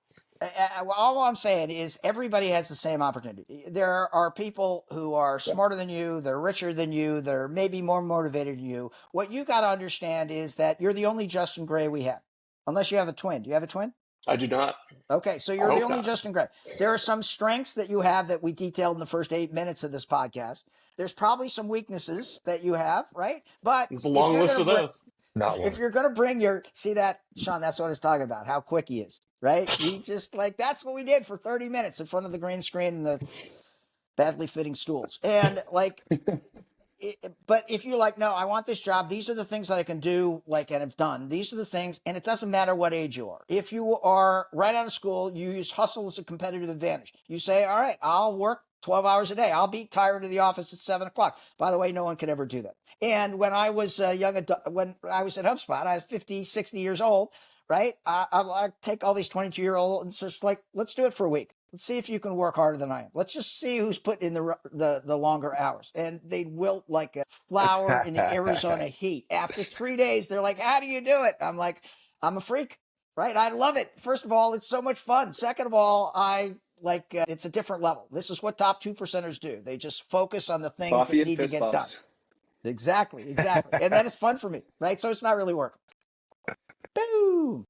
All I'm saying is everybody has the same opportunity. There are people who are smarter than you, they're richer than you, they're maybe more motivated than you. What you got to understand is that you're the only Justin Gray we have, unless you have a twin. Do you have a twin? I do not. Okay, so you're the only Justin Gray. There are some strengths that you have that we detailed in the first 8 minutes of this podcast. There's probably some weaknesses that you have, right? But it's a long list of those. If you're going to bring see that, Sean, that's what I was talking about, how quick he is, right? He just that's what we did for 30 minutes in front of the green screen and the badly fitting stools. And but if you're like, no, I want this job. These are the things that I can do, and have done. These are the things, and it doesn't matter what age you are. If you are right out of school, you use hustle as a competitive advantage. You say, all right, I'll work 12 hours a day. I'll beat Tyre to the office at 7 o'clock. By the way, no one could ever do that. And when I was when I was at HubSpot, I was 50, 60 years old, right? I take all these 22-year-olds and it's just like, let's do it for a week. Let's see if you can work harder than I am. Let's just see who's putting in the longer hours. And they'd wilt like a flower in the Arizona heat. After 3 days, they're like, how do you do it? I'm like, I'm a freak, right? I love it. First of all, it's so much fun. Second of all, it's a different level. This is what top 2%ers do. They just focus on the things Coffee that and need to fist get bumps. done. Exactly. And that is fun for me, right? So it's not really working. Boom.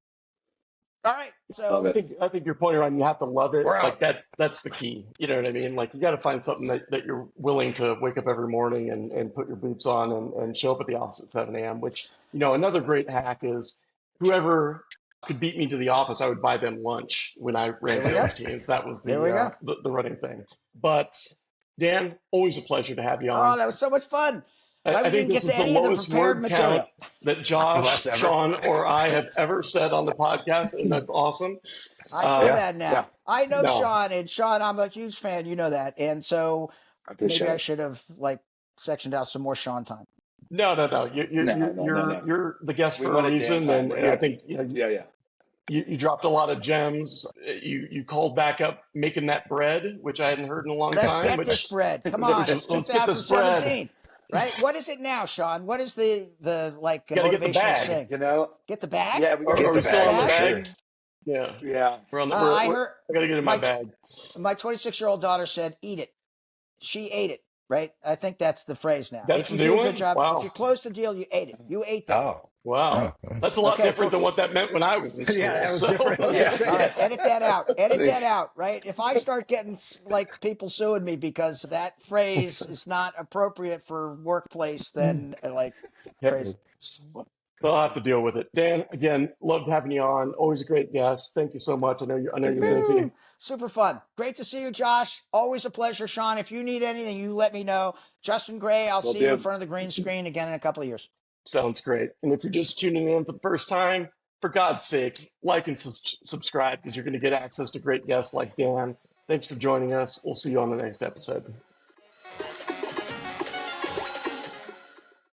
All right. So I think your point around you have to love it. We're Like out. that's the key. You know what I mean? Like you got to find something that you're willing to wake up every morning and put your boots on and show up at the office at 7 a.m. Which, another great hack is whoever could beat me to the office, I would buy them lunch when I ran sales teams. That was There we go. the running thing. But Dan, always a pleasure to have you on. Oh, that was so much fun. I think this is the lowest word count that Josh, Sean, or I have ever said on the podcast, and that's awesome. I feel bad now. Yeah. I know Sean, and Sean, I'm a huge fan. You know that, and so maybe I should have sectioned out some more Sean time. No. You're the guest for a reason, and I think you dropped a lot of gems. You called back up making that bread, which I hadn't heard in a long time. Let's get this bread. Come on, it's 2017. Right? What is it now, Sean? What is the motivational thing? Get the bag? Yeah, we get the bag. Yeah. We're on the I gotta get in my bag. My 26-year-old daughter said, eat it. She ate it, right? I think that's the phrase now. That's if you you do a good job, wow. If you close the deal, you ate it. You ate that. Oh. Wow. That's a lot different than what that meant when I was in school. Yeah, that was different. All right, edit that out. Edit that out, right? If I start getting people suing me because that phrase is not appropriate for workplace, then crazy. They'll have to deal with it. Dan, again, loved having you on. Always a great guest. Thank you so much. I know you're busy. Super fun. Great to see you, Josh. Always a pleasure, Sean. If you need anything, you let me know. Justin Gray, I'll see you in front of the green screen again in a couple of years. Sounds great. And if you're just tuning in for the first time, for God's sake, like and subscribe because you're going to get access to great guests like Dan. Thanks for joining us. We'll see you on the next episode.